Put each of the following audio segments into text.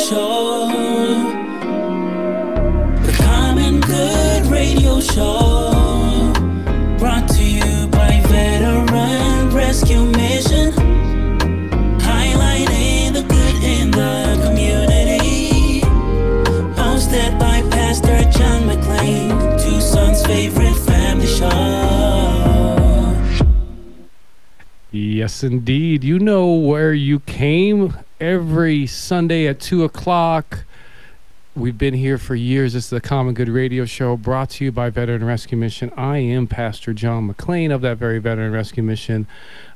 Show. The Common Good Radio Show. Brought to you by Veteran Rescue Mission. Highlighting the good in the community. Hosted by Pastor John McClain, Tucson's favorite family show. Yes, indeed. You know where you came every Sunday at 2 o'clock. We've been here for years. This is the Common Good Radio Show brought to you by Veteran Rescue Mission. I am Pastor John McClain of that very Veteran Rescue Mission.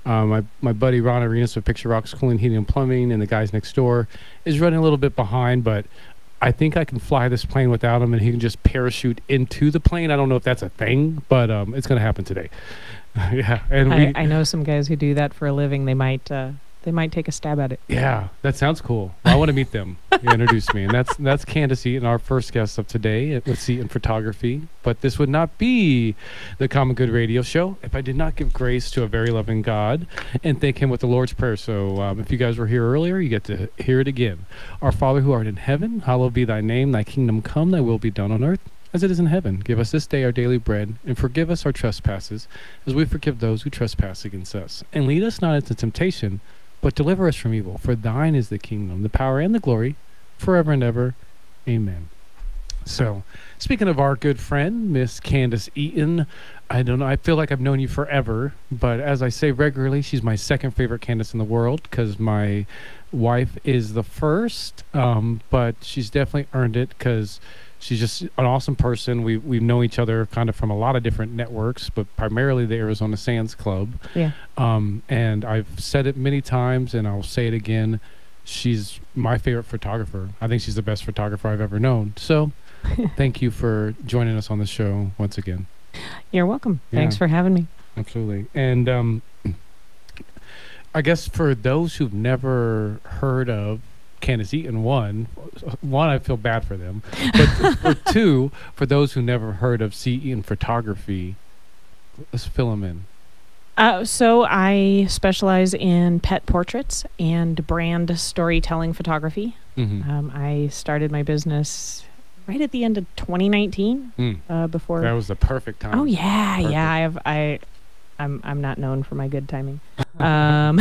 My buddy Ron Arenas of Picture Rocks Cooling, Heating, and Plumbing, and the guys next door is running a little bit behind, but I think I can fly this plane without him, and he can just parachute into the plane. I don't know if that's a thing, but it's going to happen today. Yeah, and I know some guys who do that for a living. They might take a stab at it. Yeah, that sounds cool. Well, I want to meet them. You introduced me, and that's Candace Eaton, our first guest of today with Eaton Photography. But this would not be the Common Good Radio Show if I did not give grace to a very loving God and thank Him with the Lord's Prayer. So if you guys were here earlier, you get to hear it again. Our Father who art in heaven, hallowed be thy name. Thy kingdom come, thy will be done on earth as it is in heaven. Give us this day our daily bread, and forgive us our trespasses, as we forgive those who trespass against us. And lead us not into temptation, but deliver us from evil. For thine is the kingdom, the power, and the glory, forever and ever. Amen. So, speaking of our good friend, Miss Candace Eaton, I don't know, I feel like I've known you forever, but as I say regularly, she's my second favorite Candace in the world, because my wife is the first, but she's definitely earned it, because she's just an awesome person. We know each other kind of from a lot of different networks, but primarily the Arizona Sands Club. Yeah. And I've said it many times, and I'll say it again. She's my favorite photographer. I think she's the best photographer I've ever known. So thank you for joining us on the show once again. You're welcome. Yeah. Thanks for having me. Absolutely. And I guess for those who've never heard of Candace Eaton, one, I feel bad for them, but for two, for those who never heard of C. Eaton Photography, let's fill them in. So I specialize in pet portraits and brand storytelling photography. Mm-hmm. I started my business right at the end of 2019. Before that was the perfect time. Oh yeah, perfect. Yeah. I'm not known for my good timing, but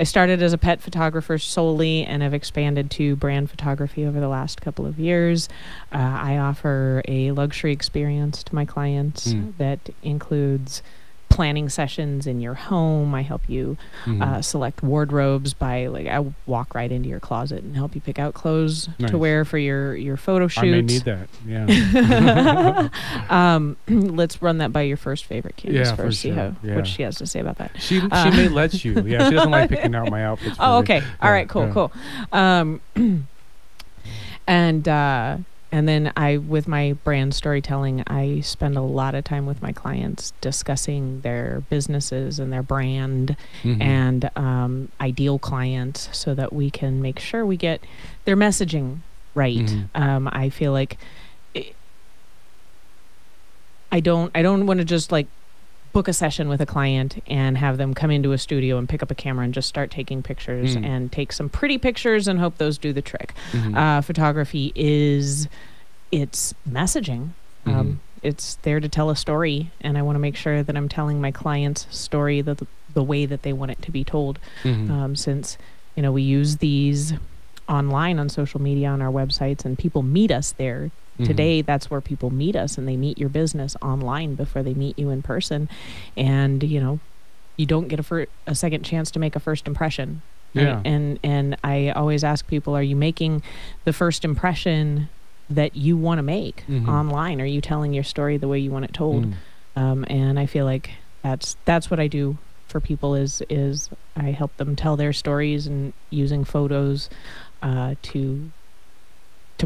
I started as a pet photographer solely, and have expanded to brand photography over the last couple of years. I offer a luxury experience to my clients that includes planning sessions in your home. I help you select wardrobes by, I walk right into your closet and help you pick out clothes to wear for your photo shoot. I may need that, yeah. Let's run that by your first favorite Candace first, see what she has to say about that. She may let you. Yeah, she doesn't like picking out my outfits. Oh, okay. All right, cool. And then with my brand storytelling, I spend a lot of time with my clients discussing their businesses and their brand and ideal clients, so that we can make sure we get their messaging right. I feel like I don't want to just book a session with a client and have them come into a studio and pick up a camera and just start taking pictures and take some pretty pictures and hope those do the trick. Photography it's messaging. It's there to tell a story, and I want to make sure that I'm telling my client's story the way that they want it to be told. Since we use these online on social media, on our websites, and people meet us there. Today, that's where people meet us, and they meet your business online before they meet you in person. And, you don't get a second chance to make a first impression. Yeah. Right? And I always ask people, are you making the first impression that you want to make online? Are you telling your story the way you want it told? And I feel like that's what I do for people is I help them tell their stories, and using photos to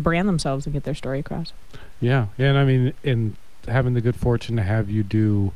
brand themselves and get their story across. Yeah. And I mean, in having the good fortune to have you do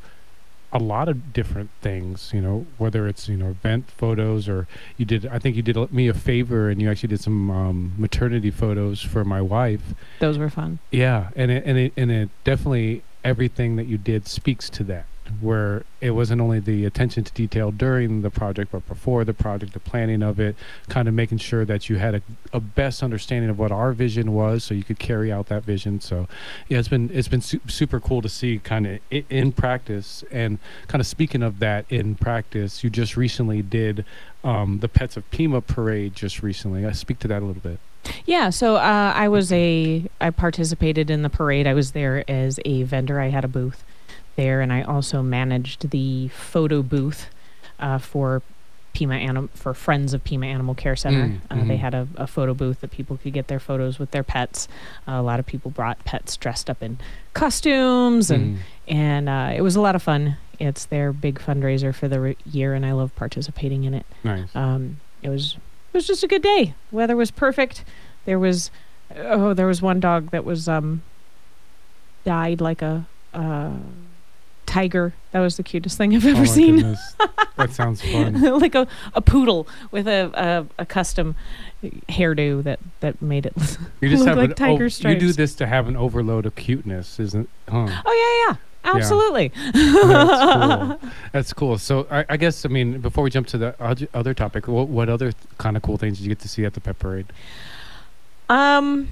a lot of different things, whether it's, event photos, or I think you did me a favor and you actually did some maternity photos for my wife. Those were fun. Yeah. And it definitely, everything that you did speaks to that. where it wasn't only the attention to detail during the project, but before the project, the planning of it, kind of making sure that you had a best understanding of what our vision was, so you could carry out that vision. So, yeah, it's been super cool to see kind of in practice. And kind of speaking of that in practice, you just recently did the Pets of Pima parade just recently. Speak to that a little bit. Yeah, so I participated in the parade. I was there as a vendor. I had a booth there, and I also managed the photo booth for Friends of Pima Animal Care Center. They had a photo booth that people could get their photos with their pets. A lot of people brought pets dressed up in costumes, and it was a lot of fun. It's their big fundraiser for the year, and I love participating in it. Nice. It was just a good day. Weather was perfect. There was one dog that was died like a tiger. That was the cutest thing I've ever seen. Goodness. That sounds fun. Like a poodle with a custom hairdo that made it You just look have like tiger stripes. You do this to have an overload of cuteness, isn't? Huh? Oh yeah. Absolutely. Yeah. That's cool. So I guess, I mean, before we jump to the other topic, what other kind of cool things did you get to see at the pet parade? I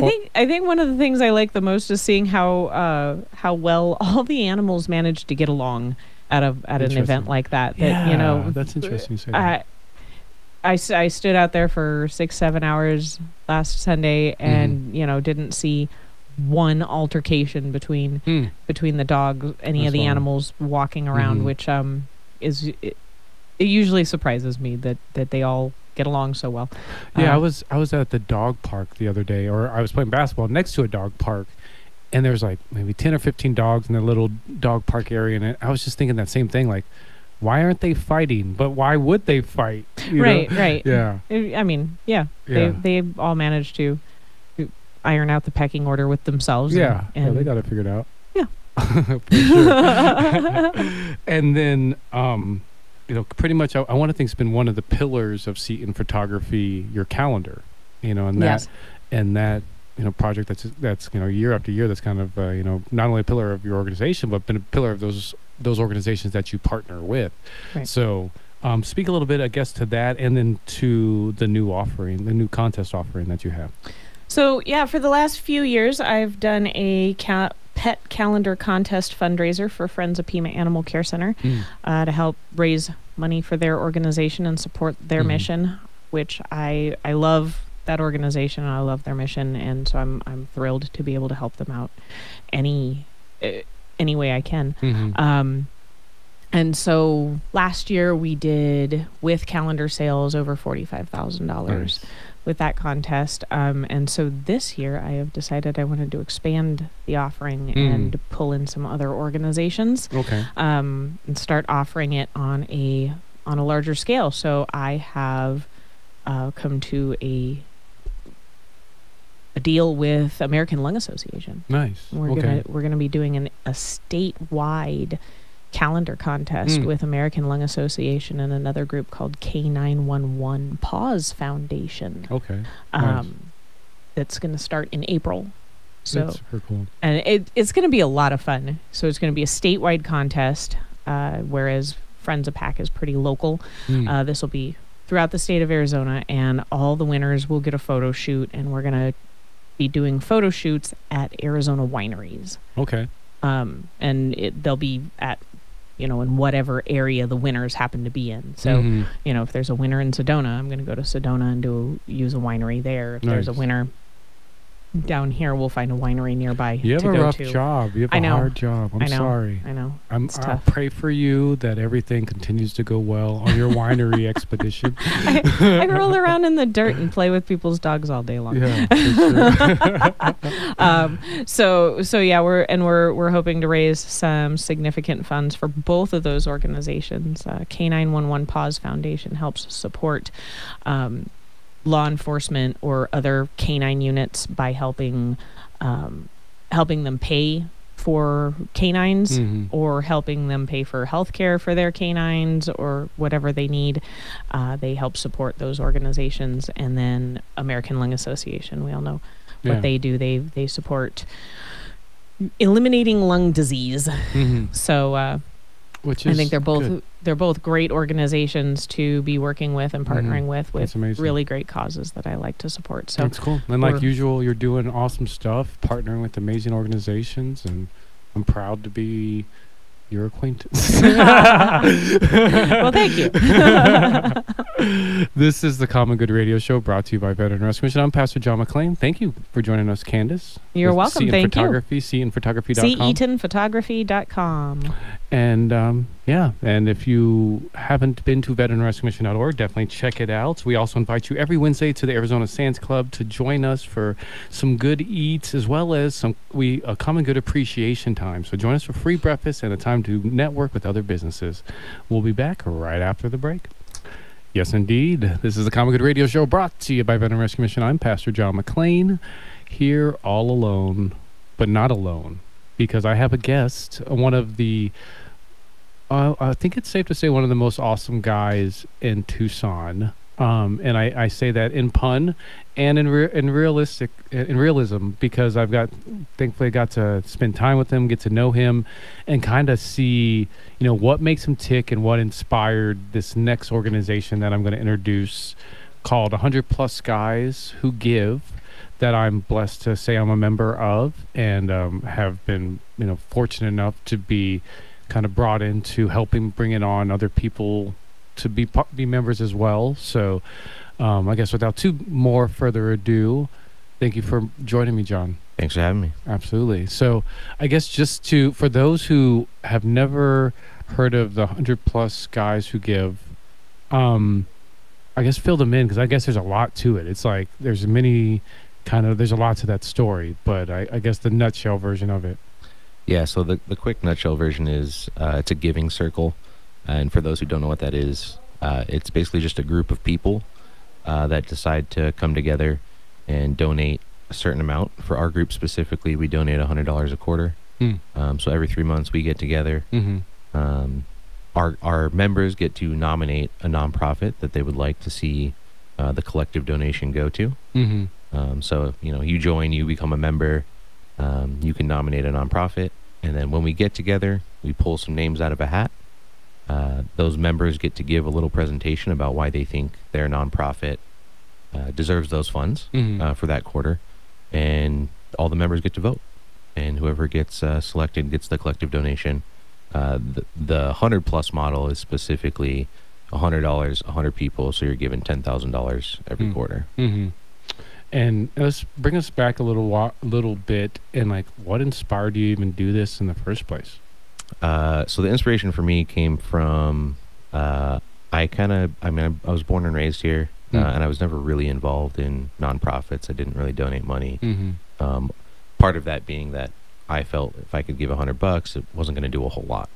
think one of the things I like the most is seeing how well all the animals managed to get along at an event like that. Yeah, that's interesting. You say that. I stood out there for 6-7 hours last Sunday and didn't see one altercation between the dogs, of the animals walking around, which it usually surprises me that they all get along so well. Yeah, I was at the dog park the other day, or I was playing basketball next to a dog park, and there's like maybe 10 or 15 dogs in the little dog park area, and I was just thinking that same thing, like, why aren't they fighting? But why would they fight? Right. Yeah. I mean, yeah. They all managed to iron out the pecking order with themselves. Yeah, and they got it figured out. Yeah. For sure. And then, pretty much I want to think it's been one of the pillars of Seton Photography, your calendar, and yes. that project that's year after year, that's kind of not only a pillar of your organization, but been a pillar of those organizations that you partner with. Right. So speak a little bit, I guess, to that, and then to the new contest offering that you have. So, yeah, for the last few years, I've done a pet calendar contest fundraiser for Friends of Pima Animal Care Center to help raise money for their organization and support their mission, which I love that organization and I love their mission, and so I'm thrilled to be able to help them out any way I can. And so last year we did, with calendar sales, over $45,000 with that contest. And so this year I have decided I wanted to expand the offering and pull in some other organizations. Okay. And start offering it on a larger scale. So I have come to a deal with American Lung Association. Nice. We're gonna be doing a statewide calendar contest with American Lung Association and another group called K911 Paws Foundation. Okay. Nice. That's going to start in April. So that's super cool. And it's going to be a lot of fun. So it's going to be a statewide contest, whereas Friends of PAC is pretty local. This will be throughout the state of Arizona, and all the winners will get a photo shoot, and we're going to be doing photo shoots at Arizona wineries. Okay. And they'll be at in whatever area the winners happen to be in. So, if there's a winner in Sedona, I'm going to go to Sedona and use a winery there. If there's a winner down here, we'll find a winery nearby. You have a rough job. You have a hard job. I'm sorry. I know. I'll pray for you that everything continues to go well on your winery expedition. I roll around in the dirt and play with people's dogs all day long. Yeah, for sure. So yeah, we're hoping to raise some significant funds for both of those organizations. K911 Paws Foundation helps support law enforcement or other canine units by helping them pay for canines or helping them pay for health care for their canines or whatever they need. They help support those organizations. And then American Lung Association, we all know what they do. They support eliminating lung disease. Mm-hmm. So Which is I think they're both good. they're both great organizations to be working with and partnering with That's amazing. really great causes that I like to support. So That's cool. And like we're- usual, you're doing awesome stuff, partnering with amazing organizations, and I'm proud to be your acquaintance. well, thank you. This is the Common Good Radio Show, brought to you by Veteran Rescue Mission. I'm Pastor John McLean. Thank you for joining us, Candace. You're with welcome. Seton Thank you. Photography, SetonPhotography.com. CEatonphotography.com. And and if you haven't been to veteranrescuemission.org, definitely check it out. We also invite you every Wednesday to the Arizona Sands Club to join us for some good eats, as well as a common good appreciation time. So join us for free breakfast and a time to network with other businesses. We'll be back right after the break. Yes, indeed. This is the Common Good Radio Show, brought to you by Veteran Rescue Mission. I'm Pastor John McLean, here all alone, but not alone, because I have a guest, one of the I think it's safe to say one of the most awesome guys in Tucson. And I say that in pun and in realism, because thankfully I got to spend time with him, get to know him, and kind of see, what makes him tick and what inspired this next organization that I'm going to introduce, called 100 Plus Guys Who Give, that I'm blessed to say I'm a member of, and have been, fortunate enough to be kind of brought into helping bringing on other people to be members as well. So I guess without more further ado, thank you for joining me, John. Thanks for having me. Absolutely. So I guess for those who have never heard of the 100 Plus Guys Who Give, I guess fill them in, because I guess there's a lot to it. It's like there's a lot to that story, but I guess the nutshell version of it. Yeah, so the quick nutshell version is it's a giving circle. And for those who don't know what that is, it's basically just a group of people that decide to come together and donate a certain amount. For our group specifically, we donate $100 a quarter. So every 3 months we get together. Mm-hmm. Our members get to nominate a nonprofit that they would like to see the collective donation go to. Mm-hmm. So, you join, you become a member. You can nominate a nonprofit, and then when we get together, we pull some names out of a hat. Those members get to give a little presentation about why they think their nonprofit deserves those funds for that quarter, and all the members get to vote, and whoever gets selected gets the collective donation. The 100 Plus model is specifically $100, 100 people, so you're given $10,000 every quarter. Mm-hmm. And let's bring us back a little bit, and what inspired you to even do this in the first place? So the inspiration for me came from I was born and raised here, and I was never really involved in nonprofits. I didn't really donate money. Mm-hmm. Part of that being that I felt if I could give $100, it wasn't going to do a whole lot,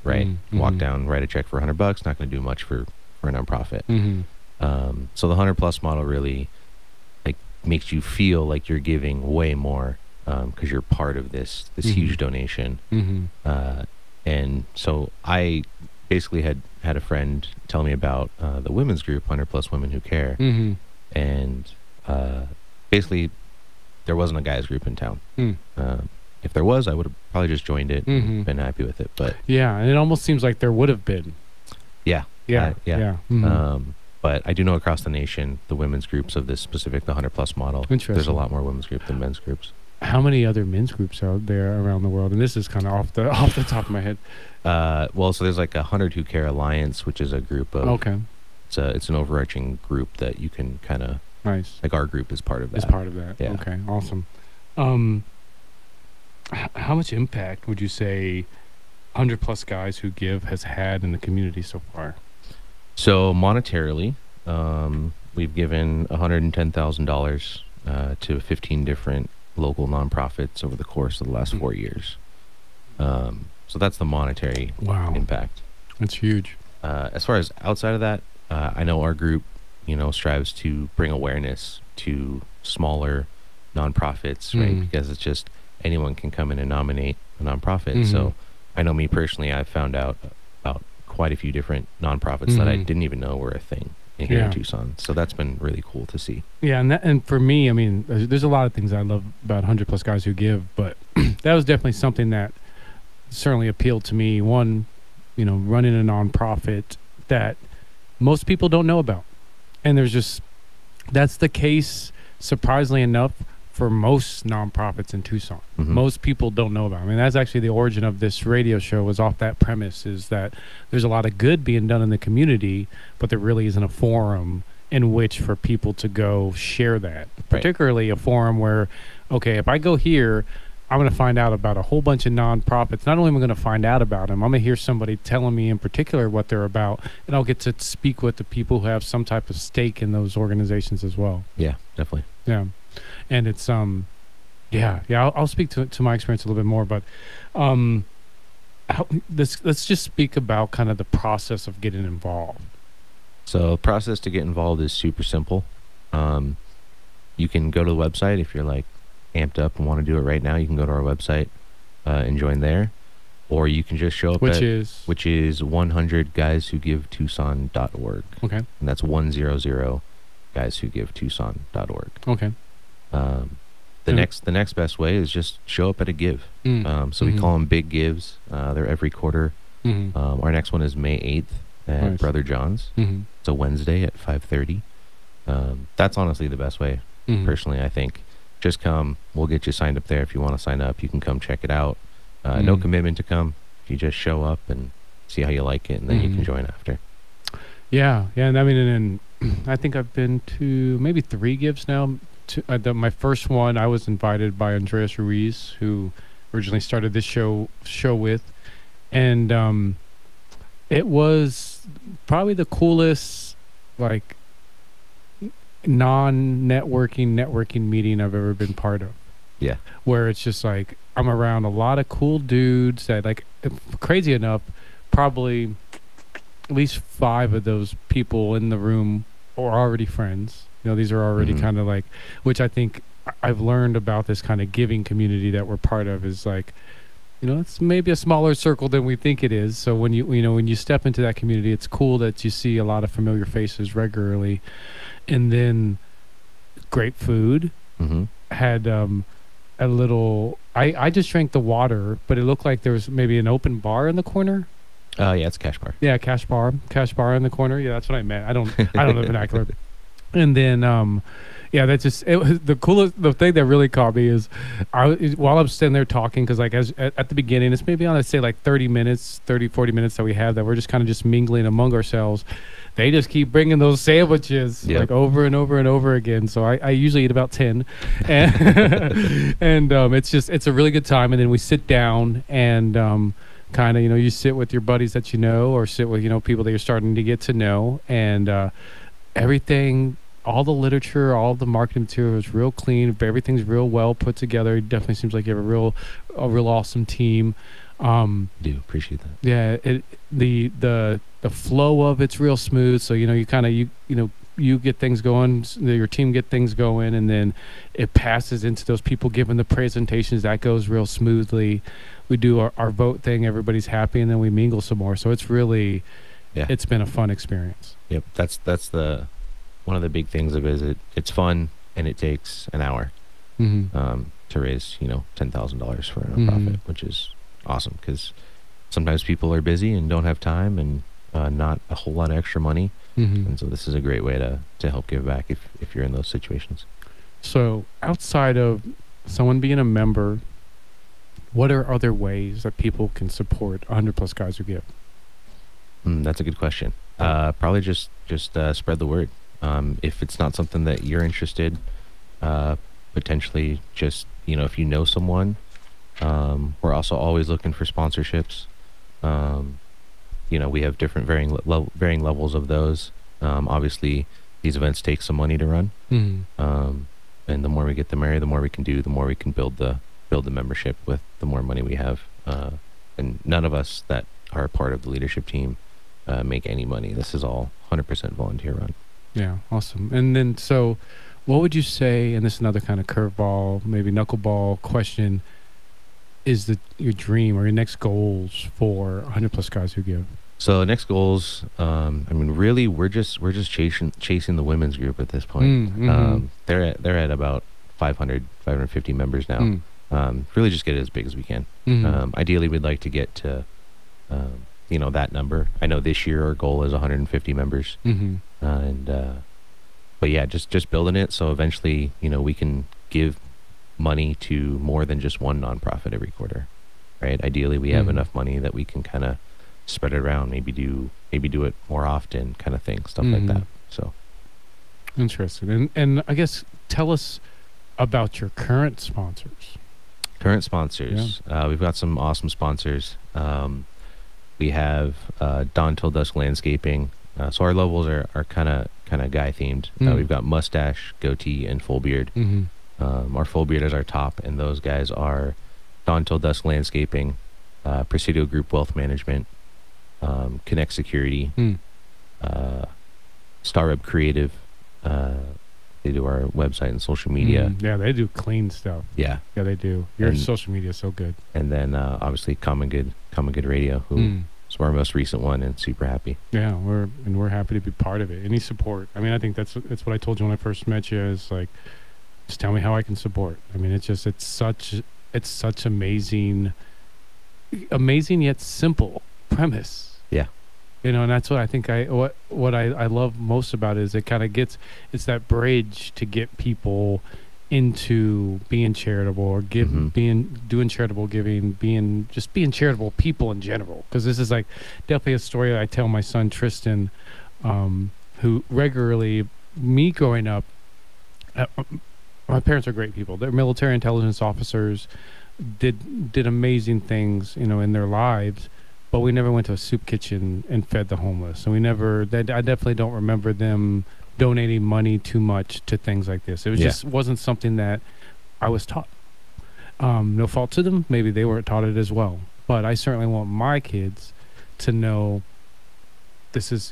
right? Mm-hmm. Walk down, write a check for $100, not going to do much for a nonprofit. Mm-hmm. So the 100 Plus model really makes you feel like you're giving way more because you're part of this huge donation. Mm-hmm. And so I basically had a friend tell me about the women's group, 100 Plus Women Who Care. Mm-hmm. And basically there wasn't a guys group in town. If there was, I would have probably just joined it and been happy with it. But yeah, and it almost seems like there would have been. Yeah. Yeah. Mm-hmm. But I do know across the nation, the women's groups of this specific, the 100 Plus model, Interesting. There's a lot more women's groups than men's groups. How many other men's groups are there around the world? And this is kind of off the top of my head. Well, so there's 100 Who Care Alliance, which is a group of. Okay. It's an overarching group that you can kind of. Nice. Our group is part of that. It's part of that. Yeah. Okay. Awesome. How much impact would you say 100 Plus Guys Who Give has had in the community so far? So monetarily, we've given $110,000 to 15 different local nonprofits over the course of the last 4 years. So that's the monetary impact. That's huge. As far as outside of that, I know our group, strives to bring awareness to smaller nonprofits, right? Because it's just anyone can come in and nominate a nonprofit. So I know me personally, I've found out about quite a few different nonprofits that I didn't even know were a thing here in Tucson. So that's been really cool to see. Yeah, and for me, I mean, there's a lot of things I love about 100 Plus Guys Who Give, but that was definitely something that certainly appealed to me. One, running a nonprofit that most people don't know about. And that's the case, surprisingly enough, for most nonprofits in Tucson. Mhm. Most people don't know about it. I mean, that's actually the origin of this radio show, was off that premise, is that there's a lot of good being done in the community, but there really isn't a forum in which for people to go share that. Particularly a forum where, okay, if I go here, I'm going to find out about a whole bunch of nonprofits. Not only am I going to find out about them, I'm going to hear somebody telling me in particular what they're about, and I'll get to speak with the people who have some type of stake in those organizations as well. Yeah, definitely. Yeah. And it's, I'll speak to my experience a little bit more, but let's just speak about kind of the process of getting involved. So the process to get involved is super simple. You can go to the website if you're like amped up and want to do it right now. You can go to our website and join there, or you can just show up which is 100guyswhogivetucson.org. Okay. And that's 100guyswhogivetucson.org. Okay. The next best way is just show up at a give. So we call them big gives. They're every quarter. Our next one is May 8th at Nice. Brother John's. It's a Wednesday at 5:30. That's honestly the best way, personally, I think. Just come. We'll get you signed up there. If you want to sign up, you can come check it out. No commitment to come. You just show up and see how you like it, and then you can join after. Yeah. And I mean, and I think I've been to maybe 3 gives now. My first one, I was invited by Andreas Ruiz, who originally started this show with, and it was probably the coolest, like, networking meeting I've ever been part of. Yeah. Where it's just like, I'm around a lot of cool dudes that, like, crazy enough, probably at least 5 of those people in the room are already friends. These are already kind of like, which I think I've learned about this kind of giving community that we're part of, is like, it's maybe a smaller circle than we think it is. So when when you step into that community, it's cool that you see a lot of familiar faces regularly. And then great food. Had a little, I just drank the water, but it looked like there was maybe an open bar in the corner. Yeah, it's a cash bar. Yeah, cash bar in the corner. Yeah, that's what I meant. I don't know the vernacular. And then, that's just, it was the coolest. The thing that really caught me is, while I'm sitting there talking, because like at the beginning, it's maybe on, I'd say, like 40 minutes that we have, that we're just kind of just mingling among ourselves. They just keep bringing those sandwiches like over and over and over again. So I usually eat about 10, and it's a really good time. And then we sit down and kind of, you sit with your buddies that or sit with people that you're starting to get to know, and everything, all the literature, all the marketing material is real clean. Everything's real well put together. It definitely seems like you have a real awesome team. Do appreciate that. Yeah, the flow of it's real smooth. So you get things going, your team get things going, and then it passes into those people giving the presentations. That goes real smoothly. We do our vote thing. Everybody's happy, and then we mingle some more. So it's really, it's been a fun experience. Yep, that's the one of the big things of it is it's fun, and it takes an hour to raise $10,000 for a nonprofit, which is awesome, because sometimes people are busy and don't have time and not a whole lot of extra money, and so this is a great way to help give back if you're in those situations. So outside of someone being a member, what are other ways that people can support 100+ Guys Who Give? That's a good question. Probably just spread the word. If it's not something that you're interested, potentially just if you know someone. We're also always looking for sponsorships. We have different varying levels of those. Obviously, these events take some money to run, and the more we get the merrier. The more we can do, the more we can build the membership with. The more money we have, and none of us that are a part of the leadership team make any money. This is all 100% volunteer run. Yeah, awesome. And then, so what would you say? And this is another kind of curveball, maybe knuckleball question. Is your dream or your next goals for 100+ Guys Who Give? So next goals, really we're just chasing the women's group at this point. They're at about 550 members now. Really just get it as big as we can. Mhm. Ideally, we'd like to get to, that number. I know this year our goal is 150 members. Mhm. But yeah, just building it so eventually, we can give money to more than just one nonprofit every quarter, right? Ideally, we have Mhm. enough money that we can kind of spread it around, maybe do it more often, kind of thing, stuff like Mhm. that. So Interesting. And I guess tell us about your current sponsors. current sponsors, we've got some awesome sponsors. We have Dawn Till Dusk Landscaping. So our logos are kind of guy themed. We've got mustache, goatee, and full beard. Mm-hmm. Our full beard is our top, and those guys are Dawn Till Dusk Landscaping, Presidio Group Wealth Management, Connect Security, Star Web Creative. They do our website and social media. Yeah, they do clean stuff. Yeah, Yeah, they do. Your And- social media is so good. and then obviously Common Good Radio, who is our most recent one, and super happy. Yeah, we're happy to be part of it. Any support. I mean, I think that's what I told you when I first met you. Is like, just tell me how I can support. I mean, it's such amazing yet simple premise. Yeah. And that's what I think what I love most about it is it kind of it's that bridge to get people into being charitable or doing charitable giving, being charitable people in general. Because this is like definitely a story that I tell my son Tristan, who regularly, me growing up, my parents are great people. They're military intelligence officers, did amazing things, in their lives. But we never went to a soup kitchen and fed the homeless. And I definitely don't remember them donating money too much to things like this. It was just wasn't something that I was taught. No fault to them. Maybe they weren't taught it as well. But I certainly want my kids to know this is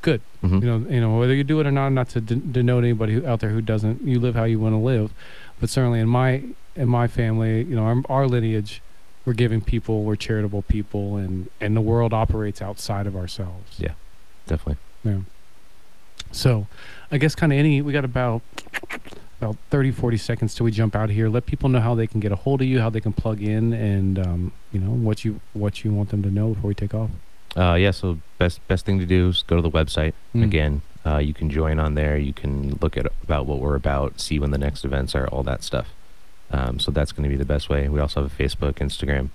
good. Mhm. Whether you do it or not to denote anybody out there who doesn't. You live how you want to live. But certainly in my family, our lineage, we're charitable people, and the world operates outside of ourselves. Yeah, definitely. Yeah. So I guess we got about 30, 40 seconds till we jump out of here. Let people know how they can get a hold of you, how they can plug in, and what you want them to know before we take off. So best thing to do is go to the website. Again, you can join on there. You can look at about what we're about, see when the next events are, all that stuff. So that's going to be the best way. We also have a Facebook, Instagram.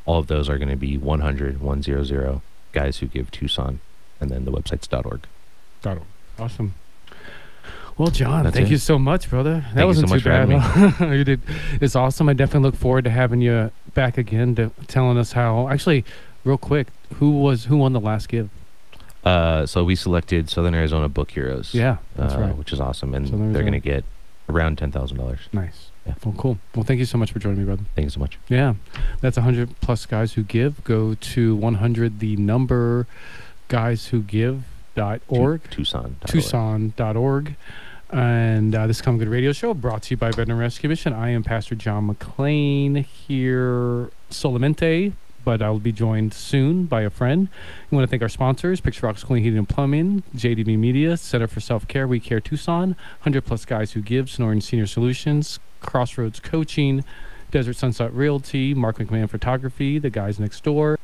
All of those are going to be 100 Guys Who Give Tucson, and then the website's .org. Awesome. Well, John, That's thank it. you so much, brother. That Thank you wasn't so much too for bad. having You did. It's awesome. I definitely look forward to having you back again, to telling us how. Actually, real quick, who won the last give? So we selected Southern Arizona Book Heroes. Yeah, that's right. Which is awesome, and Southern they're going Arizona. to get around $10,000. Nice. Yeah. Well, cool. Well, thank you so much for joining me, brother. Thank you so much. Yeah, that's 100 plus guys who give. Go to 100 the number guyswhogive.org. Tucson.org. And this is Common Good Radio Show, brought to you by Veteran Rescue Mission. I am Pastor John McClain here solamente, but I'll be joined soon by a friend. We want to thank our sponsors: Picture Rocks Clean Heating and Plumbing, JDB Media, Center for Self-Care, We Care Tucson, 100 Plus Guys Who Give, Sonoran Senior Solutions, Crossroads Coaching, Desert Sunset Realty, Mark McMahon Photography, The Guys Next Door.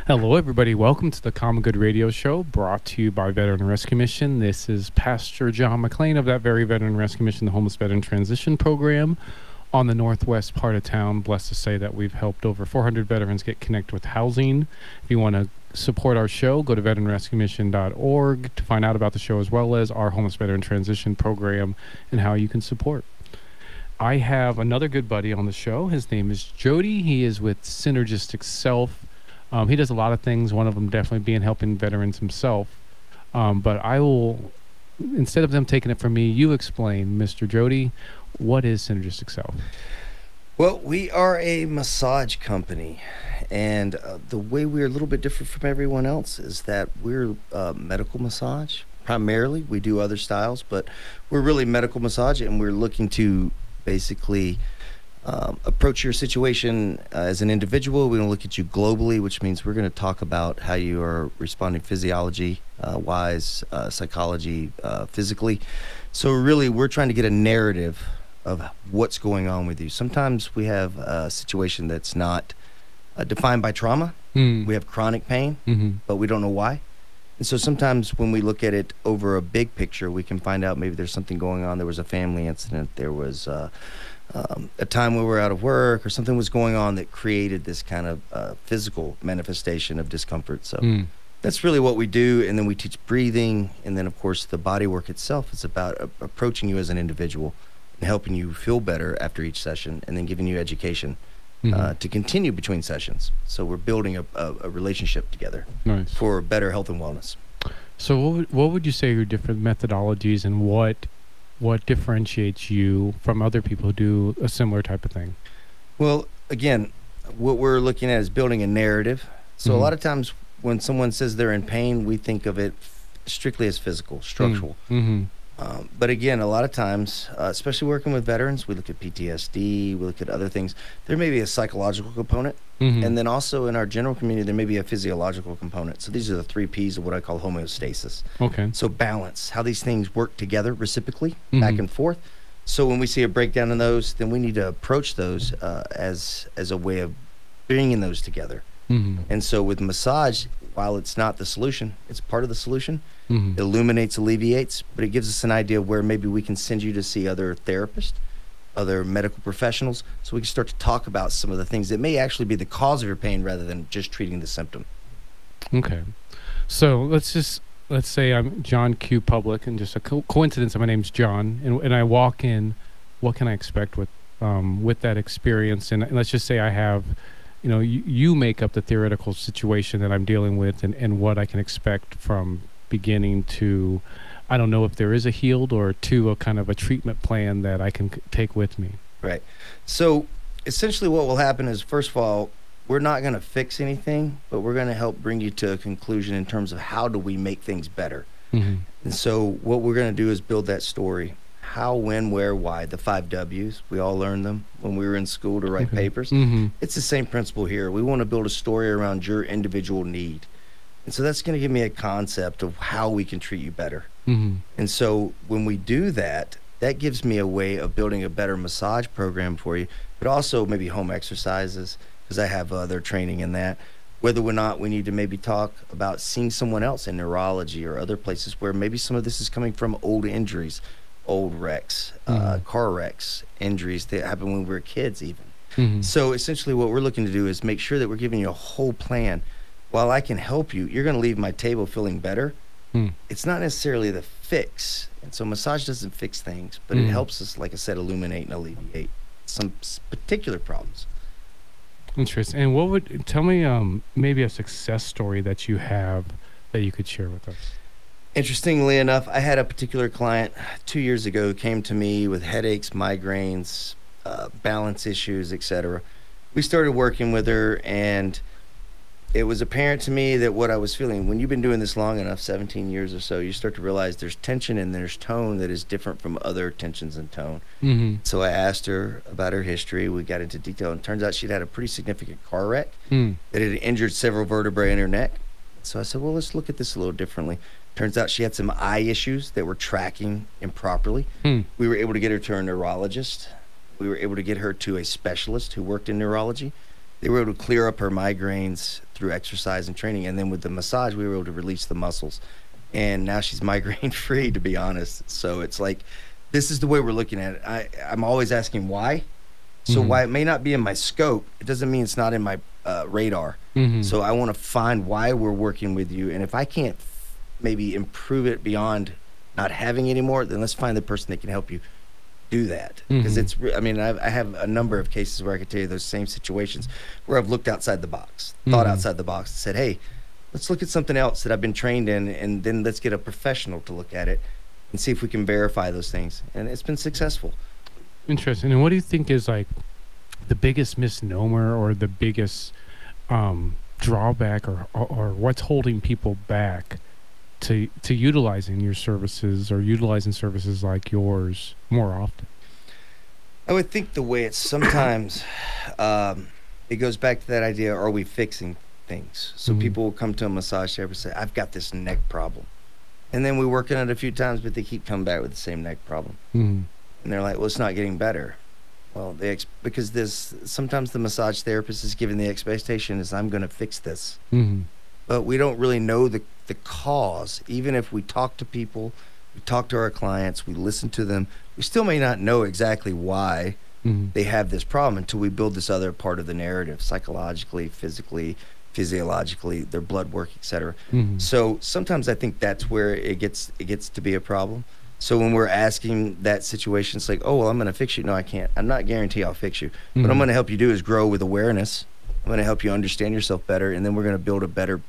Hello, everybody. Welcome to the Common Good Radio Show, brought to you by Veteran Rescue Mission. This is Pastor John McClain of that very Veteran Rescue Mission, the Homeless Veteran Transition Program on the northwest part of town. Blessed to say that we've helped over 400 veterans get connected with housing. If you want to support our show, go to veteranrescuemission.org to find out about the show, as well as our Homeless Veteran Transition Program and how you can support. I have another good buddy on the show. His name is Jody. He is with Synergistic Self. He does a lot of things, one of them definitely being helping veterans himself. But I will, instead of them taking it from me, you explain, Mr. Jody, what is Synergistic Self? Well, we are a massage company, and the way we're a little bit different from everyone else is that we're medical massage. Primarily, we do other styles, but we're really medical massage, and we're looking to basically approach your situation as an individual. We're going to look at you globally, which means we're going to talk about how you are responding physiology wise, psychology, physically. So really, we're trying to get a narrative of what's going on with you. Sometimes we have a situation that's not defined by trauma. We have chronic pain, but we don't know why. And so sometimes when we look at it over a big picture, we can find out maybe there's something going on. There was a family incident. There was a time when we were out of work, or something was going on that created this kind of physical manifestation of discomfort. So that's really what we do. And then we teach breathing. And then, of course, the body work itself is about approaching you as an individual and helping you feel better after each session, and then giving you education to continue between sessions. So we're building a relationship together for better health and wellness. So what would you say are your different methodologies, and what differentiates you from other people who do a similar type of thing? Well, again, what we're looking at is building a narrative. So a lot of times when someone says they're in pain, we think of it strictly as physical, structural. But again, a lot of times, especially working with veterans, we look at PTSD, we look at other things. There may be a psychological component, and then also in our general community, there may be a physiological component. So these are the 3 Ps of what I call homeostasis. Okay. So balance, how these things work together reciprocally, back and forth. So when we see a breakdown in those, then we need to approach those as a way of bringing those together. And so with massage, while it's not the solution, it's part of the solution. It illuminates, alleviates, but it gives us an idea of where maybe we can send you to see other therapists, other medical professionals, so we can start to talk about some of the things that may actually be the cause of your pain rather than just treating the symptom. Okay. So let's say I'm John Q. Public, and just a coincidence that my name's John, and I walk in. What can I expect with that experience? And let's just say I have, you make up the theoretical situation that I'm dealing with, and what I can expect from beginning to, I don't know if there is a healed, or to a kind of a treatment plan that I can take with me. Right. So essentially what will happen is, first of all, we're not going to fix anything, but we're going to help bring you to a conclusion in terms of how do we make things better. And so what we're going to do is build that story. How, when, where, why, the 5 W's. We all learned them when we were in school to write papers. It's the same principle here. We want to build a story around your individual need. And so that's going to give me a concept of how we can treat you better. And so when we do that, that gives me a way of building a better massage program for you, but also maybe home exercises, because I have other training in that. Whether or not we need to maybe talk about seeing someone else in neurology or other places where maybe some of this is coming from old injuries, old wrecks, car wrecks, injuries that happened when we were kids even. So essentially what we're looking to do is make sure that we're giving you a whole plan. While I can help you, you're going to leave my table feeling better. It's not necessarily the fix. And so massage doesn't fix things, but it helps us, like I said, illuminate and alleviate some particular problems. Interesting. And tell me maybe a success story that you have that you could share with us. Interestingly enough, I had a particular client 2 years ago who came to me with headaches, migraines, balance issues, etc. We started working with her, and it was apparent to me that what I was feeling, when you've been doing this long enough, 17 years or so, you start to realize there's tension and there's tone that is different from other tensions and tone. So I asked her about her history. We got into detail, and it turns out she'd had a pretty significant car wreck that had injured several vertebrae in her neck. So I said, well, let's look at this a little differently. Turns out she had some eye issues that were tracking improperly. We were able to get her to a neurologist. We were able to get her to a specialist who worked in neurology. They were able to clear up her migraines through exercise and training. And then with the massage, we were able to release the muscles. And now she's migraine free, to be honest. So it's like, this is the way we're looking at it. I'm always asking why. So while it may not be in my scope, it doesn't mean it's not in my radar. So I want to find why we're working with you. And if I can't maybe improve it beyond not having it anymore, then let's find the person that can help you do that. Because I have a number of cases where I could tell you those same situations where I've looked outside the box, thought outside the box, and said, hey, let's look at something else that I've been trained in, and then let's get a professional to look at it and see if we can verify those things. And it's been successful. Interesting. And what do you think is like the biggest misnomer or the biggest drawback or what's holding people back to utilizing your services or utilizing services like yours more often? I would think the way it's sometimes, it goes back to that idea, are we fixing things? So people will come to a massage therapist and say, I've got this neck problem. And then we work on it a few times, but they keep coming back with the same neck problem. And they're like, well, it's not getting better. Well, because sometimes the massage therapist is given the expectation is I'm going to fix this. Mm-hmm. But we don't really know the cause. Even if we talk to people, we talk to our clients, we listen to them, we still may not know exactly why they have this problem until we build this other part of the narrative, psychologically, physically, physiologically, their blood work, etc. So sometimes I think that's where it gets to be a problem. So when we're asking that situation, it's like, oh, well, I'm going to fix you. No, I can't. I'm not guarantee I'll fix you. What I'm going to help you do is grow with awareness. I'm going to help you understand yourself better, and then we're going to build a better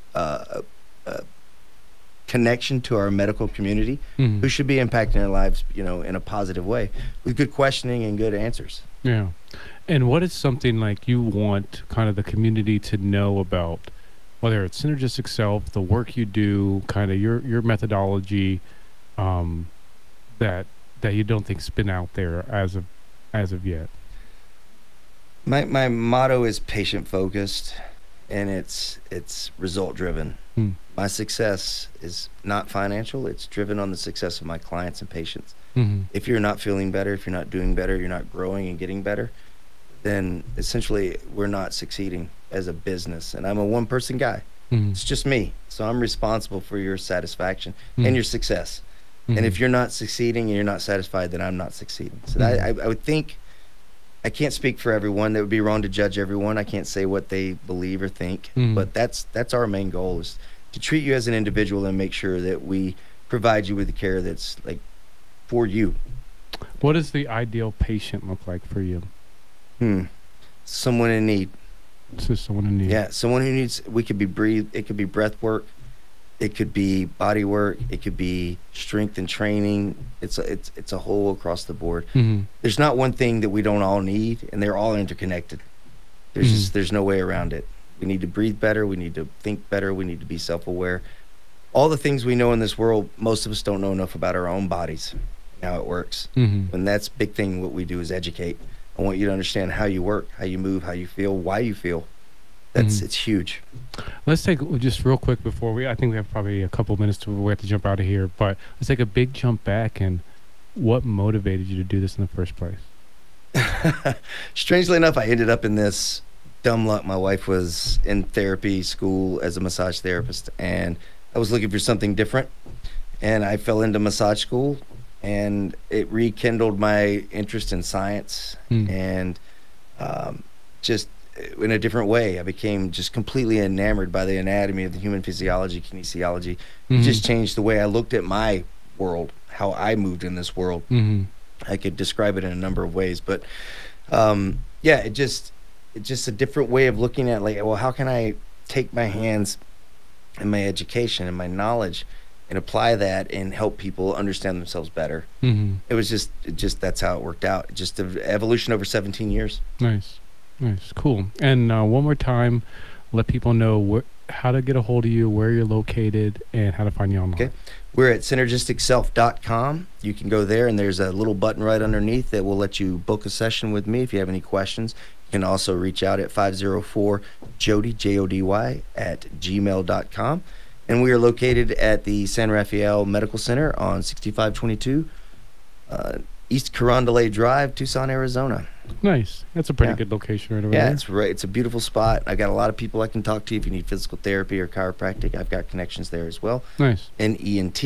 connection to our medical community who should be impacting our lives, in a positive way with good questioning and good answers. Yeah. And what is something like you want kind of the community to know about, whether it's Synergistic Self, the work you do, kind of your methodology, that you don't think's been out there as of yet? My motto is patient focused, and it's result driven. My success is not financial. It's driven on the success of my clients and patients. If you're not feeling better, if you're not doing better, you're not growing and getting better, then essentially we're not succeeding as a business. And I'm a one-person guy. It's just me. So I'm responsible for your satisfaction and your success. And if you're not succeeding and you're not satisfied, then I'm not succeeding. So I would think, I can't speak for everyone. That would be wrong to judge everyone. I can't say what they believe or think. But that's our main goal, is to treat you as an individual and make sure that we provide you with the care that's like for you. What does the ideal patient look like for you? Someone in need. Just someone in need. Yeah, someone who needs. It could be breath work, it could be body work, it could be strength and training. It's a whole across the board. There's not one thing that we don't all need, and they're all interconnected. There's no way around it. We need to breathe better. We need to think better. We need to be self-aware. All the things we know in this world, most of us don't know enough about our own bodies, how it works. And that's a big thing. What we do is educate. I want you to understand how you work, how you move, how you feel, why you feel. It's huge. Let's take just real quick before I think we have probably a couple minutes we have to jump out of here, but let's take a big jump back. And what motivated you to do this in the first place? Strangely enough, I ended up in this dumb luck. My wife was in therapy school as a massage therapist, and I was looking for something different, and I fell into massage school, and it rekindled my interest in science and just in a different way. I became just completely enamored by the anatomy of the human physiology, kinesiology. It just changed the way I looked at my world, how I moved in this world. I could describe it in a number of ways, but it's just a different way of looking at, like, well, how can I take my hands and my education and my knowledge and apply that and help people understand themselves better. It was just that's how it worked out. Just an evolution over 17 years. Nice, cool. And one more time, let people know how to get a hold of you, where you're located, and how to find you online. Okay, we're at synergisticself.com. You can go there, and there's a little button right underneath that will let you book a session with me if you have any questions. You can also reach out at 504-JODY, Jody, at gmail.com. And we are located at the San Rafael Medical Center on 6522 East Carondelet Drive, Tucson, Arizona. Nice. That's a pretty good location right over there. Yeah, it's right. It's a beautiful spot. I got a lot of people I can talk to if you need physical therapy or chiropractic. I've got connections there as well. Nice. And ENT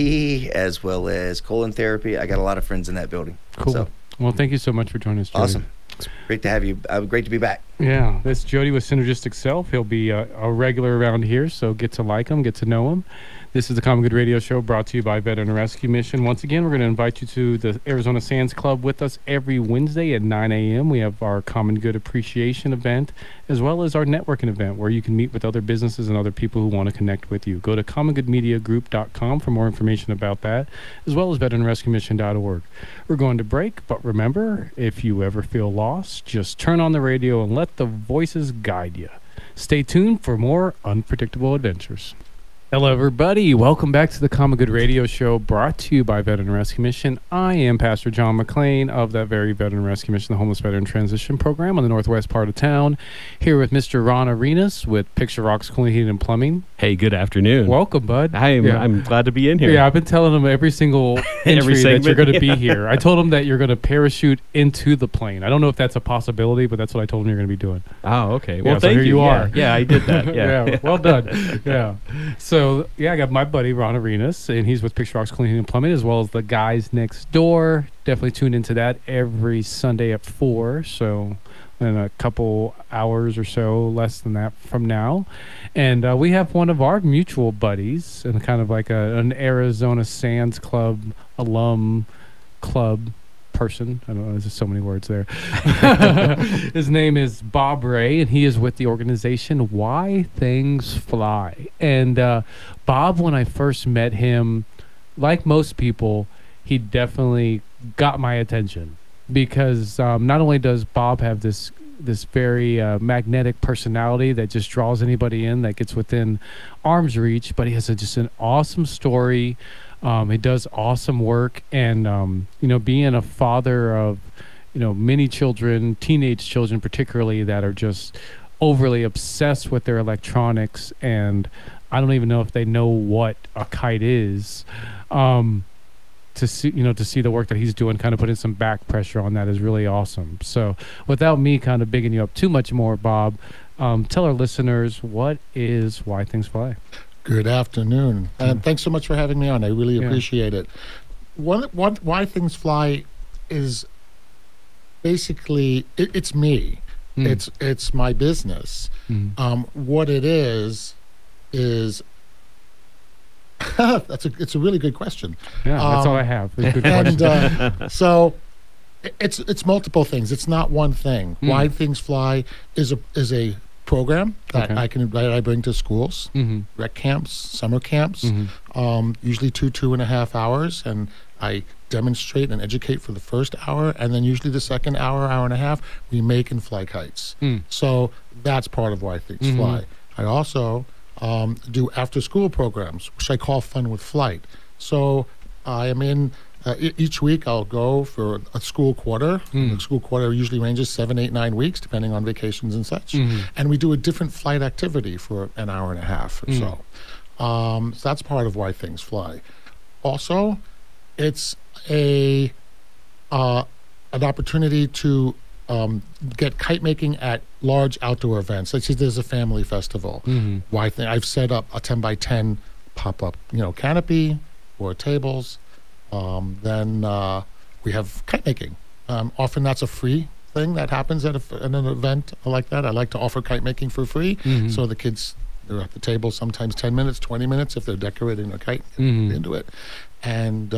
as well as colon therapy. I got a lot of friends in that building. Cool. So, well, thank you so much for joining us, Jody. Awesome. It's great to have you. Great to be back. Yeah, that's Jody with Synergistic Self. He'll be a regular around here, so get to like him, get to know him. This is the Common Good Radio Show, brought to you by Veteran Rescue Mission. Once again, we're going to invite you to the Arizona Sands Club with us every Wednesday at 9 a.m. We have our Common Good Appreciation event, as well as our networking event, where you can meet with other businesses and other people who want to connect with you. Go to commongoodmediagroup.com for more information about that, as well as veteranrescuemission.org. We're going to break, but remember, if you ever feel lost, just turn on the radio and let the voices guide you. Stay tuned for more unpredictable adventures. Hello, everybody. Welcome back to the Common Good Radio Show, brought to you by Veteran Rescue Mission. I am Pastor John McClain of that very Veteran Rescue Mission, the Homeless Veteran Transition Program on the northwest part of town. Here with Mr. Ron Arenas with Picture Rocks Cooling, Heating, and Plumbing. Hey, good afternoon. Welcome, bud. I'm glad to be in here. Yeah, I've been telling him every single entry that you're going to be here. I told him that you're going to parachute into the plane. I don't know if that's a possibility, but that's what I told him you're going to be doing. Oh, okay. Well, Yeah, so thank here you. you Yeah. are. Yeah, I did that. Yeah. Yeah, well done. Yeah. So, yeah, I got my buddy Ron Arenas, and he's with Picture Rocks Cooling and Plumbing, as well as the guys next door. Definitely tune into that every Sunday at 4. So, in a couple hours or so, less than that from now. And we have one of our mutual buddies, and kind of like an Arizona Sands Club alum club person. I don't know, there's just so many words there. His name is Bob Ray, and he is with the organization Why Things Fly. And Bob, when I first met him, like most people, he definitely got my attention, because not only does Bob have this very magnetic personality that just draws anybody in that gets within arm's reach, but he has just an awesome story. He does awesome work, and being a father of many children, teenage children particularly, that are just overly obsessed with their electronics, and I don't even know if they know what a kite is. To see the work that he's doing, kind of putting some back pressure on that, is really awesome. So without me kind of bigging you up too much more, Bob, tell our listeners, what is Why Things Fly? Good afternoon, and thanks so much for having me on. I really Yeah. appreciate it. Why Things Fly is basically it's me. It's my business. What it is it's a really good question. Yeah, that's all I have. It's a good question. And so it's multiple things. It's not one thing. Why Things Fly is a program that Okay. I bring to schools, rec camps, summer camps, usually 2.5 hours, and I demonstrate and educate for the first hour, and then usually the second hour and a half, we make and fly kites. So that's part of Why Things Fly. I also do after-school programs, which I call Fun with Flight. So I am in each week. I'll go for a school quarter. The school quarter usually ranges 7, 8, 9 weeks, depending on vacations and such. And we do a different flight activity for an hour and a half or so. So that's part of Why Things Fly. Also, it's an opportunity to get kite making at large outdoor events. Let's say there's a family festival. I've set up a 10x10 pop-up, canopy or tables. Then we have kite making. Often that's a free thing that happens at an event like that. I like to offer kite making for free, so the kids, they're at the table sometimes 10 minutes, 20 minutes if they're decorating a kite, into it. And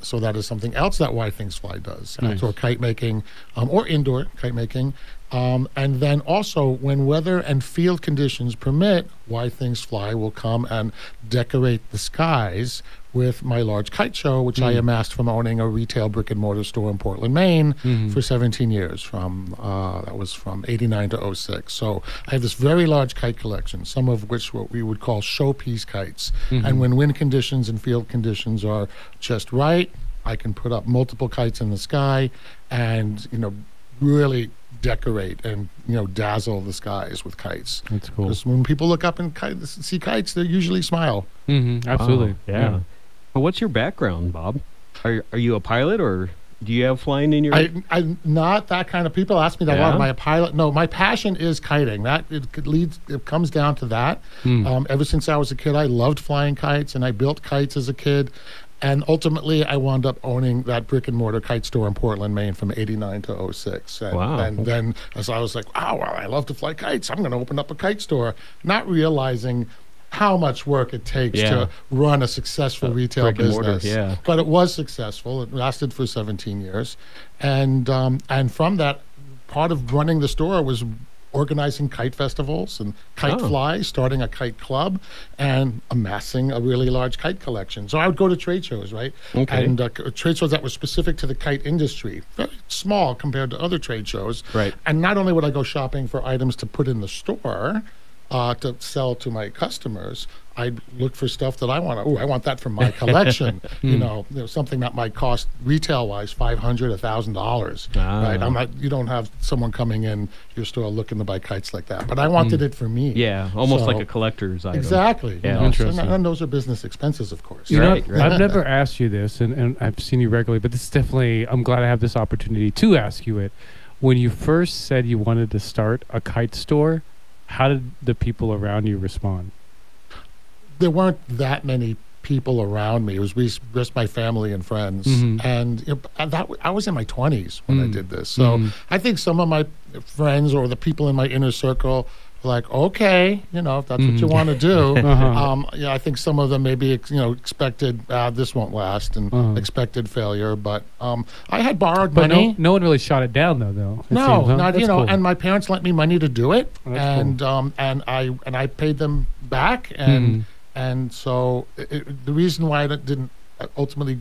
so that is something else that Why Things Fly does. Nice. Outdoor kite making or indoor kite making. And then also, when weather and field conditions permit, Why Things Fly will come and decorate the skies with my large kite show, which I amassed from owning a retail brick and mortar store in Portland, Maine for 17 years. That was from 89 to 06. So I have this very large kite collection, some of which what we would call showpiece kites. And when wind conditions and field conditions are just right, I can put up multiple kites in the sky and, really decorate and, dazzle the skies with kites. That's cool. Because when people look up and see kites, they usually smile. Absolutely. Oh, yeah. Well, what's your background, Bob? Are you a pilot, or do you have flying in your... I'm not that kind of people. Ask me that a lot. Am I a pilot? No, my passion is kiting. It comes down to that. Ever since I was a kid, I loved flying kites, and I built kites as a kid. And ultimately, I wound up owning that brick and mortar kite store in Portland, Maine from 89 to 06. And then as I was like, wow, I love to fly kites. I'm going to open up a kite store, not realizing how much work it takes to run a successful retail brick and business. mortar, But it was successful. It lasted for 17 years. And from that, part of running the store was organizing kite festivals and kite fly, starting a kite club, and amassing a really large kite collection. So I would go to trade shows, right? Okay. And trade shows that were specific to the kite industry, very small compared to other trade shows. Right. And not only would I go shopping for items to put in the store, to sell to my customers, I look for stuff that I want. Oh, I want that from my collection. You know, something that might cost retail wise $500, $1,000. Right? I'm not. You don't have someone coming in your store looking to buy kites like that. But I wanted it for me. Yeah, almost So- like a collector's item. Exactly. Yeah. You know, Interesting. and those are business expenses, of course. You know, Right, right. I've never asked you this, and I've seen you regularly, but this is definitely, I'm glad I have this opportunity to ask you it. When you first said you wanted to start a kite store, how did the people around you respond? There weren't that many people around me. It was just my family and friends. Mhm. And you know, I was in my 20s when I did this. So Mhm. I think some of my friends or the people in my inner circle were like, okay, you know, if that's what you want to do. Uh-huh. Yeah, I think some of them maybe, expected this won't last and expected failure. But I had borrowed But money. no one really shot it down, though. It No, seems, huh? not That's cool. and my parents lent me money to do it, Oh, that's cool. and I paid them back, and so the reason why I didn't ultimately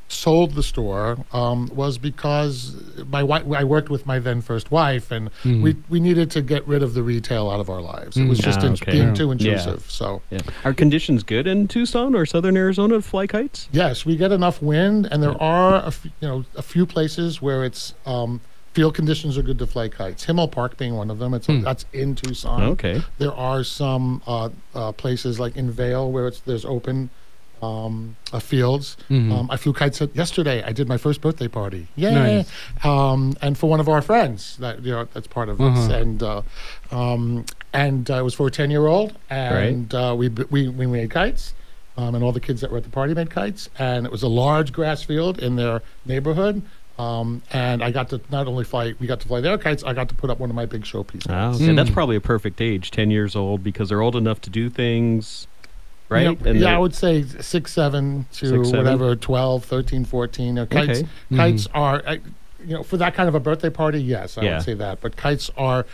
sold the store was because my wife, I worked with my then first wife, and we needed to get rid of the retail out of our lives. It was just okay. being Yeah. too Yeah. intrusive. So. Yeah. Are conditions good in Tucson or Southern Arizona to fly kites? Yes, we get enough wind, and there are a few places where it's field conditions are good to fly kites. Himmel Park being one of them. That's in Tucson. Okay. There are some places like in Vail where there's open fields. I flew kites yesterday. I did my first birthday party. Yay! Nice. And for one of our friends, that's part of this. And it was for a 10-year-old, and we made kites. And all the kids that were at the party made kites, and it was a large grass field in their neighborhood. And I got to not only fly, we got to fly their kites, I got to put up one of my big showpieces. Oh, okay. That's probably a perfect age, 10 years old, because they're old enough to do things, right? Yeah, I would say 6, 7 to 6, 7. whatever, 12, 13, 14. Kites, Okay. kites are, for that kind of a birthday party, yes, I Yeah. would say that. But kites are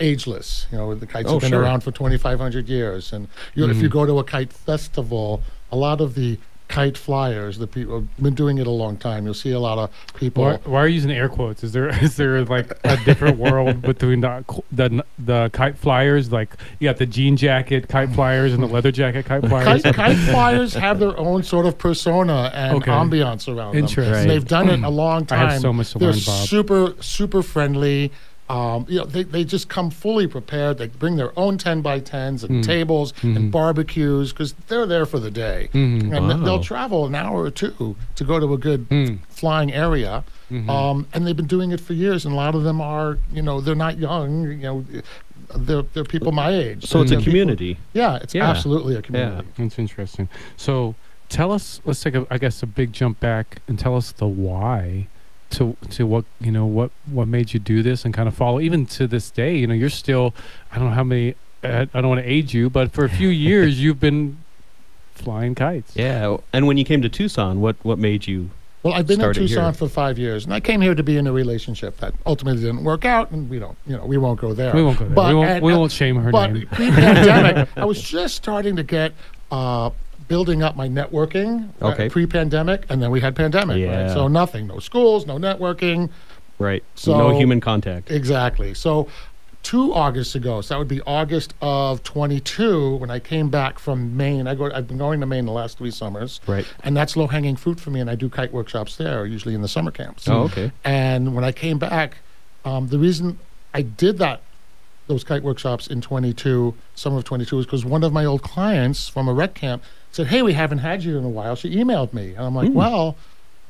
ageless. The kites Oh, have been sure. around for 2,500 years. And if you go to a kite festival, a lot of the kite flyers, the people have been doing it a long time. You'll see a lot of people. Why are you using air quotes? Is there like a different world between the kite flyers? Like you got the jean jacket kite flyers and the leather jacket kite flyers. Kite flyers have their own sort of persona and Okay. ambiance around them. Interesting. And they've done it a long I time. have so much to They're learn, Bob. super friendly. They just come fully prepared. They bring their own 10x10s and tables and barbecues because they're there for the day. And they'll travel an hour or two to go to a good flying area. And they've been doing it for years. And a lot of them are, they're not young. They're people my age. So it's a They're people- community. Yeah, it's Yeah. absolutely a community. That's interesting. So tell us, let's take a big jump back and tell us the why to what, what made you do this and kind of follow even to this day. You're still, I don't know how many, I don't want to age you, but for a few years you've been flying kites. Yeah. And when you came to Tucson, what made you? Well, I've been in Started Tucson here. for 5 years, and I came here to be in a relationship that ultimately didn't work out, and we won't go there. We won't go there. But- we won't shame her But name. pre-pandemic, I was just starting to get building up my networking Okay. pre-pandemic, and then we had pandemic. Right? Yeah. So nothing, no schools, no networking. Right. So- no human contact. Exactly. So 2 Augusts ago, so that would be August of 22, when I came back from Maine. I've been going to Maine the last 3 summers. Right. And that's low-hanging fruit for me, and I do kite workshops there, usually in the summer camps. Oh, okay. And when I came back, the reason I did those kite workshops in summer of 22, is because one of my old clients from a rec camp said, "Hey, we haven't had you in a while." She emailed me, and I'm like, "Well,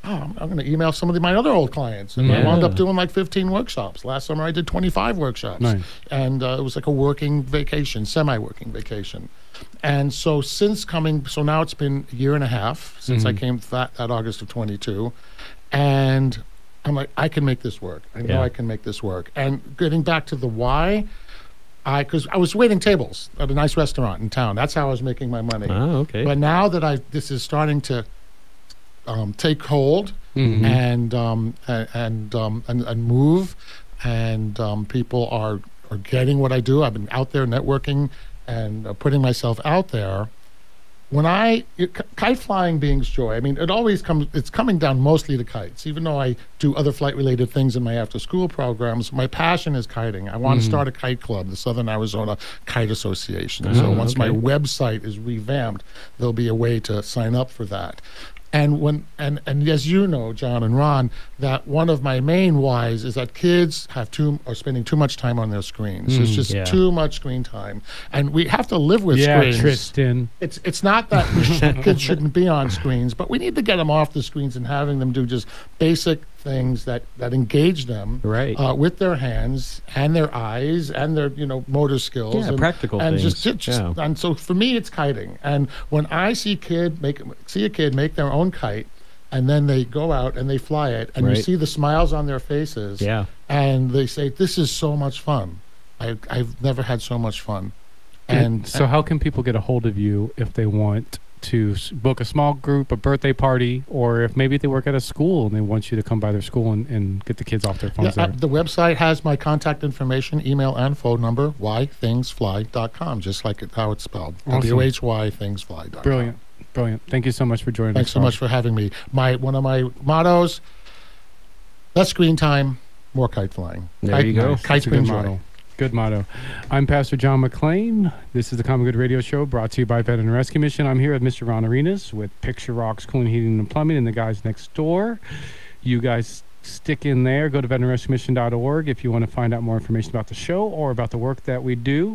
I'm going to email some of my other old clients." And I wound up doing like 15 workshops. Last summer, I did 25 workshops. Nice. And it was like a working vacation, semi-working vacation. And so so now it's been a year and a half since I came that August of 22. And I'm like, I can make this work. I know Yeah. I can make this work. And getting back to the why, because I was waiting tables at a nice restaurant in town. That's how I was making my money. Oh, okay. But now that this is starting to take hold and move, and people are getting what I do. I've been out there networking and putting myself out there. kite flying brings joy. I mean, it's coming down mostly to kites. Even though I do other flight related things in my after school programs, my passion is kiting. I want to start a kite club, the Southern Arizona Kite Association. So once my website is revamped, there'll be a way to sign up for that. And as you know, John and Ron, that one of my main whys is that kids are spending too much time on their screens. There's just too much screen time, and we have to live with screens. Tristan. It's not that kids shouldn't be on screens, but we need to get them off the screens and having them do just basic things that engage them with their hands and their eyes and their motor skills and practical and things. And so for me it's kiting, and when I see a kid make their own kite and then they go out and they fly it and you see the smiles on their faces and they say, this is so much fun. I've never had so much fun. And so how can people get a hold of you if they want to book a small group, a birthday party, or if maybe they work at a school and they want you to come by their school and get the kids off their phones there? The website has my contact information, email, and phone number, whythingsfly.com, just like how it's spelled. Awesome. whythingsfly.com. Brilliant. Thank you so much for joining us. Thanks so much for having me. One of my mottos, less screen time, more kite flying. There you go. Kites bring joy. Good motto. I'm Pastor John McClain. This is the Common Good Radio Show brought to you by Veteran Rescue Mission. I'm here with Mr. Ron Arenas with Picture Rocks Cooling, Heating, and Plumbing and the guys next door. You guys stick in there. Go to veteranrescuemission.org if you want to find out more information about the show or about the work that we do.